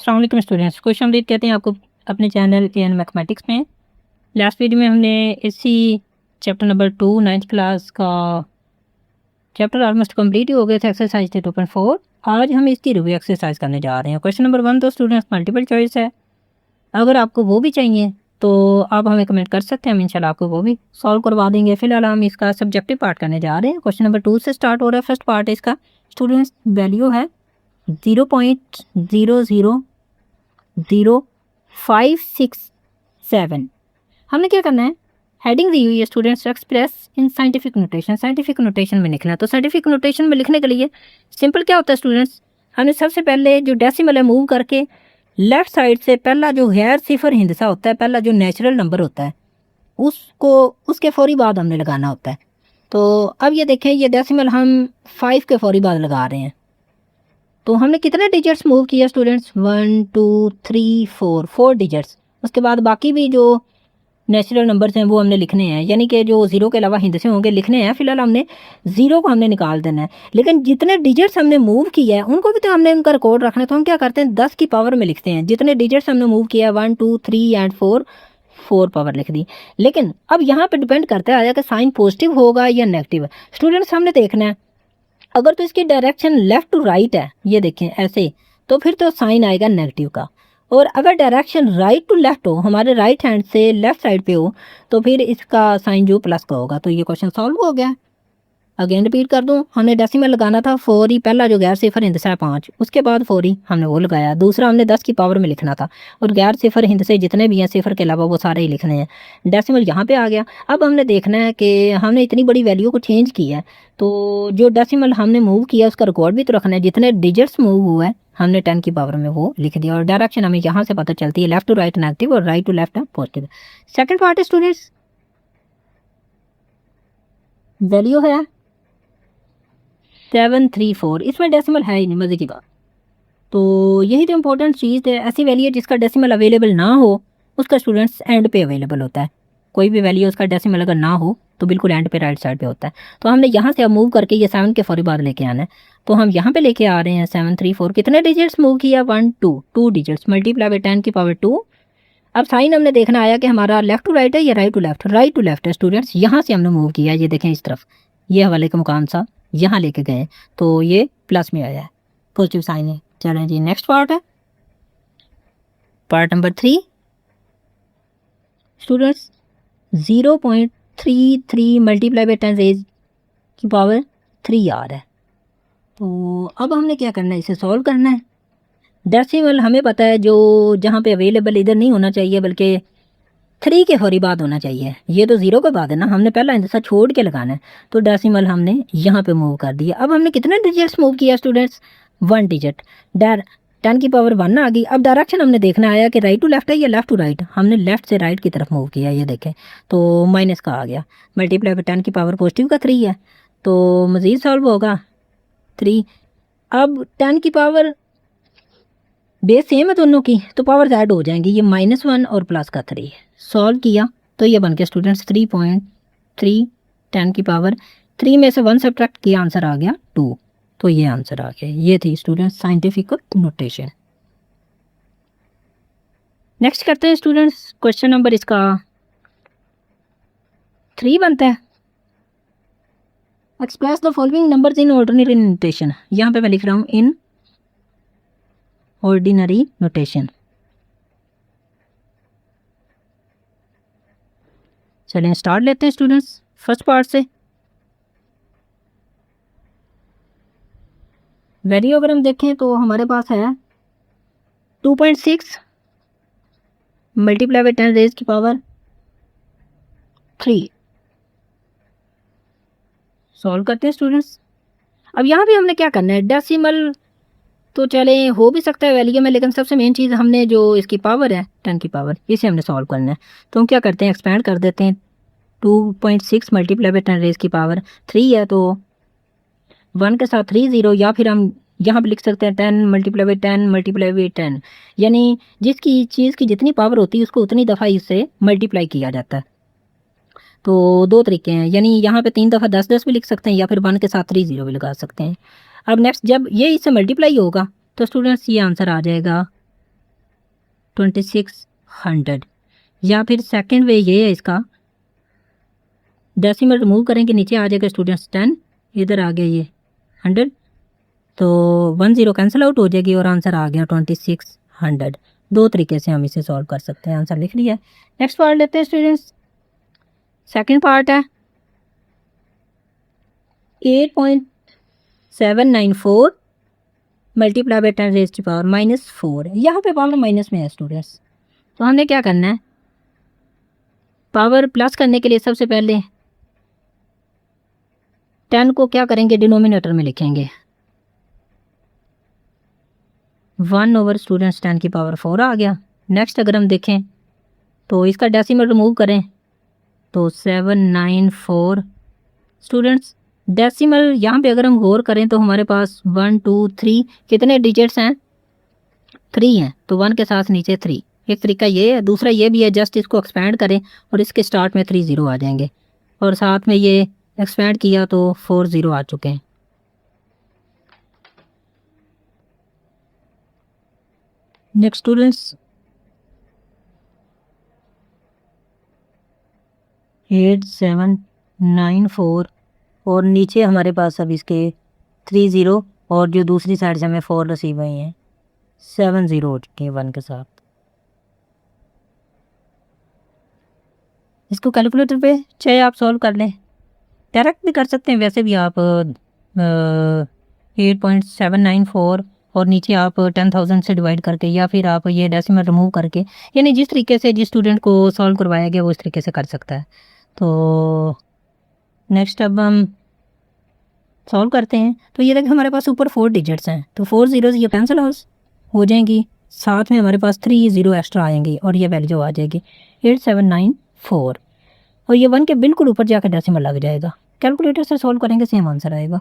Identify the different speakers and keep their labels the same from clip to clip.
Speaker 1: अस्सलाम वालेकुम स्टूडेंट्स, खुश आमदीद कहते हैं आपको अपने चैनल एन मैथमेटिक्स में। लास्ट वीडियो में हमने इसी चैप्टर नंबर 2 9th क्लास का चैप्टर ऑलमोस्ट कंप्लीट ही हो गया था। एक्सरसाइज थे 2.4। आज हम इसकी रिव्यू एक्सरसाइज करने जा रहे हैं। क्वेश्चन नंबर 1 तो स्टूडेंट्स मल्टीपल चॉइस है। अगर आपको वो भी चाहिए तो आप हमें कमेंट कर सकते हैं, हम इंशाल्लाह आपको वो भी सॉल्व करवा देंगे। फिलहाल हम इसका सब्जेक्टिव पार्ट करने जा रहे हैं। क्वेश्चन नंबर 2 से स्टार्ट हो रहा है। फर्स्ट पार्ट है इसका, स्टूडेंट्स वैल्यू है 0.0000567। हमने क्या करना है, हेडिंग दी हुई है students express in scientific notation. Scientific notation में लिखना है। तो साइंटिफिक नोटेशन में लिखने के लिए सिंपल क्या होता है स्टूडेंट्स, हमने सबसे पहले जो डेसिमल है मूव करके लेफ्ट साइड से पहला जो गैर सिफर हिंदसा होता है, पहला जो नेचुरल नंबर होता है उसको उसके फौरी बाद हमने लगाना होता है। तो अब ये देखें, ये डेसिमल हम 5 के फौरी बाद लगा रहे हैं। तो हमने कितने डिजिट्स मूव किया स्टूडेंट्स, 1 2 3 4 डिजिट्स। उसके बाद बाकी भी जो नेचुरल नंबर्स हैं वो हमने लिखने हैं, यानी कि जो ज़ीरो के अलावा हिंदसे होंगे लिखने हैं। फिलहाल हमने ज़ीरो को हमने निकाल देना है, लेकिन जितने डिजिट्स हमने मूव किया है उनको भी तो हमने उनका रिकॉर्ड रखना है। तो हम क्या करते हैं, 10 की पावर में लिखते हैं। जितने डिजिट्स हमने मूव किया 1 2 3 एंड 4 4 पावर लिख दी। लेकिन अब यहाँ पे डिपेंड करता है कि साइन पॉजिटिव होगा या नेगेटिव। स्टूडेंट्स हमने देखना है, अगर तो इसकी डायरेक्शन लेफ्ट टू राइट है, ये देखें ऐसे, तो फिर तो साइन आएगा नेगेटिव का। और अगर डायरेक्शन राइट टू लेफ्ट हो, हमारे राइट हैंड से लेफ्ट साइड पे हो, तो फिर इसका साइन जो प्लस का होगा। तो ये क्वेश्चन सॉल्व हो गया। अगेन रिपीट कर दूं, हमने डेसिमल लगाना था 4 ही, पहला जो गैर सिफर हिंद से 5, उसके बाद 4 ही हमने वो लगाया। दूसरा हमने 10 की पावर में लिखना था, और गैर सिफर हिंद से जितने भी हैं सिफर के अलावा वो सारे ही लिखने हैं। डेसिमल यहाँ पे आ गया। अब हमने देखना है कि हमने इतनी बड़ी वैल्यू को चेंज किया है, तो जो डेसिमल हमने मूव किया उसका रिकॉर्ड भी तो रखना है। जितने डिजिट्स मूव हुआ है हमने 10 की पावर में वो लिख दिया। और डायरेक्शन हमें यहाँ से पता चलती है, लेफ्ट टू राइट नेगेटिव और right to left positive. Second part है स्टूडेंट्स, वैल्यू है 734। इसमें डेसिमल है ही नहीं, मज़े की बात। तो यही तो इम्पोर्टेंट चीज़ है। ऐसी वैल्यू है जिसका डेसिमल अवेलेबल ना हो उसका स्टूडेंट्स एंड पे अवेलेबल होता है। कोई भी वैल्यू उसका डेसिमल अगर ना हो तो बिल्कुल एंड पे राइट साइड पे होता है। तो हमने यहाँ से अब मूव करके ये 7 के फौरी बाद लेके आना है। तो हम यहाँ पे लेके आ रहे हैं 734। कितने डिजिट्स मूव किया, 1 2 2 डिजिट्स मल्टीप्लाई बाई 10 की पावर 2। अब साइन हमने देखना आया कि हमारा लेफ्ट टू राइट है या right to left. Right to left है स्टूडेंट्स। यहाँ से हमने मूव किया, ये देखें इस तरफ, ये हवाले का मुकाम सा यहाँ लेके गए, तो ये प्लस में आया है, पॉजिटिव साइन है। चलें जी, नेक्स्ट पार्ट है part number 3 students. 0.33 multiply by 10 raise की पावर 3 आ रहा है। तो अब हमने क्या करना है, इसे सॉल्व करना है। डेसिमल हमें पता है जो जहाँ पे अवेलेबल इधर नहीं होना चाहिए बल्कि 3 के फौरी बाद होना चाहिए। ये तो 0 के बाद है ना, हमने पहला हिंदसा छोड़ के लगाना है। तो डेसिमल हमने यहाँ पे मूव कर दिया। अब हमने कितने डिजिट्स मूव किया स्टूडेंट्स, 1 डिजिट। 10 की पावर 1 आ गई। अब डायरेक्शन हमने देखना आया कि राइट टू लेफ्ट है या लेफ्ट टू राइट। हमने लेफ्ट से राइट की तरफ मूव किया, ये देखें, तो माइनस का आ गया। मल्टीप्लाई बाई 10 की पावर पॉजिटिव का 3 है, तो मज़ीद सॉल्व होगा 3। अब 10 की पावर बेस सेम है दोनों की, तो पावर ऐड हो जाएंगी। ये -1 और प्लस का 3 सॉल्व किया तो ये बन गया स्टूडेंट्स 3.3। 10 की पावर 3 में से 1 सब्ट्रैक्ट किया, आंसर आ गया 2। तो ये आंसर आ गया। ये थी स्टूडेंट्स साइंटिफिक नोटेशन। नेक्स्ट करते हैं स्टूडेंट्स, क्वेश्चन नंबर इसका 3 बनता है। Express the following numbers in ordinary notation. यहाँ पे मैं लिख रहा हूँ इन ऑर्डिनरी नोटेशन। चलें स्टार्ट लेते हैं स्टूडेंट्स फर्स्ट पार्ट से। वैल्यू अगर हम देखें तो हमारे पास है 2.6 मल्टीप्लाई बाई 10 रेज की पावर 3। सॉल्व करते हैं स्टूडेंट्स। अब यहाँ भी हमने क्या करना है, डेसिमल तो चले हो भी सकता है वैल्यू में, लेकिन सबसे मेन चीज़ हमने जो इसकी पावर है 10 की पावर, इसे हमने सॉल्व करना है। तो हम क्या करते हैं, एक्सपेंड कर देते हैं। 2.6 मल्टीप्लाई बाई 10 रेज की पावर 3 है, तो 1 के साथ 3 0, या फिर हम यहाँ पे लिख सकते हैं 10 मल्टीप्लाई बाई 10 मल्टीप्लाई बाई 10, यानी जिसकी चीज़ की जितनी पावर होती है उसको उतनी दफ़ा इससे मल्टीप्लाई किया जाता है। तो 2 तरीके हैं, यानी यहाँ पे 3 दफ़ा 10 10 भी लिख सकते हैं, या फिर 1 के साथ 3 0 भी लगा सकते हैं। अब नेक्स्ट जब ये इससे मल्टीप्लाई होगा तो स्टूडेंट्स ये आंसर आ जाएगा 2600, या फिर सेकंड वे ये है इसका, डेसिमल रिमूव करेंगे नीचे आ जाएगा स्टूडेंट्स 10, इधर आ गया ये 100, तो 1 0 कैंसिल आउट हो जाएगी और आंसर आ गया 2600। दो तरीके से हम इसे सॉल्व कर सकते हैं। आंसर लिख लिया। नेक्स्ट पार्ट लेते हैं स्टूडेंट्स। सेकंड पार्ट है 8.794 multiply by 10 raise to power -4। यहाँ पे पावर माइनस में है स्टूडेंट्स, तो हमने क्या करना है, पावर प्लस करने के लिए सबसे पहले 10 को क्या करेंगे, डिनोमिनेटर में लिखेंगे। 1 ओवर स्टूडेंट्स 10 की पावर 4 आ गया। नेक्स्ट अगर हम देखें तो इसका डेसिमल रिमूव करें तो 794 स्टूडेंट्स। डेसिमल यहाँ पे अगर हम गौर करें तो हमारे पास 1 2 3 कितने डिजिट्स हैं, 3 हैं, तो 1 के साथ नीचे 3। एक तरीका ये है, दूसरा ये भी है, जस्ट इसको एक्सपेंड करें और इसके स्टार्ट में 3 0 आ जाएंगे, और साथ में ये एक्सपेंड किया तो 4 0 आ चुके हैं। नेक्स्ट स्टूडेंट्स 8794, और नीचे हमारे पास अब इसके 3 0, और जो दूसरी साइड से हमें 4 रिसीव हुए हैं 7 0 हो चुके हैं 1 के साथ। इसको कैलकुलेटर पे चाहे आप सॉल्व कर लें, डायरेक्ट भी कर सकते हैं, वैसे भी आप 8.794 और नीचे आप 10,000 से डिवाइड करके, या फिर आप ये डेसिमल रिमूव करके, यानी जिस तरीके से जिस स्टूडेंट को सॉल्व करवाया गया वो इस तरीके से कर सकता है। तो नेक्स्ट अब हम सॉल्व करते हैं। तो ये देखिए हमारे पास ऊपर 4 डिजिट्स हैं, तो 4 0 ये कैंसिल हो जाएंगी, साथ में हमारे पास 3 0 एक्स्ट्रा आएंगी और ये वैल्यू आ जाएगी 8794, और ये 1 के बिल्कुल ऊपर जाकर डेसिमल लग जाएगा। कैलकुलेटर से सॉल्व करेंगे सेम आंसर आएगा।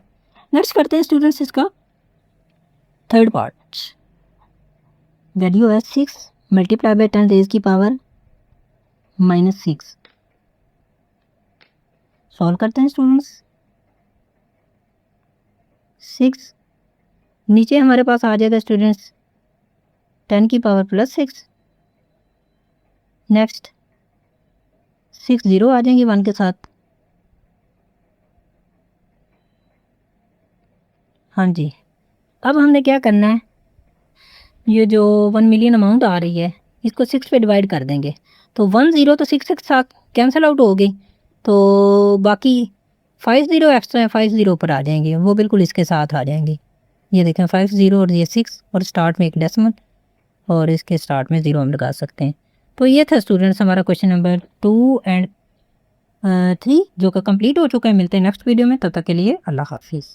Speaker 1: नेक्स्ट करते हैं स्टूडेंट्स इसका थर्ड पार्ट। वैल्यू है 6 मल्टीप्लाई बाई 10 रेज़ की पावर -6। सॉल्व करते हैं स्टूडेंट्स। 6 नीचे हमारे पास आ जाएगा स्टूडेंट्स 10 की पावर +6। नेक्स्ट 6 0 आ जाएंगे 1 के साथ। हाँ जी, अब हमने क्या करना है, ये जो 1 मिलियन अमाउंट आ रही है इसको 6 पे डिवाइड कर देंगे, तो 1 0 तो 6 के साथ कैंसिल आउट हो गई, तो बाकी 5 0 एक्स्ट्रा है, 5 0 ऊपर आ जाएंगे, वो बिल्कुल इसके साथ आ जाएंगे। ये देखें 5 0 और ये 6, और स्टार्ट में एक डेसिमल, और इसके स्टार्ट में 0 हम लगा सकते हैं। तो ये था स्टूडेंट्स हमारा क्वेश्चन नंबर 2 एंड 3 जो कि कंप्लीट हो चुका है। मिलते हैं नेक्स्ट वीडियो में, तब तक के लिए अल्लाह हाफिज़।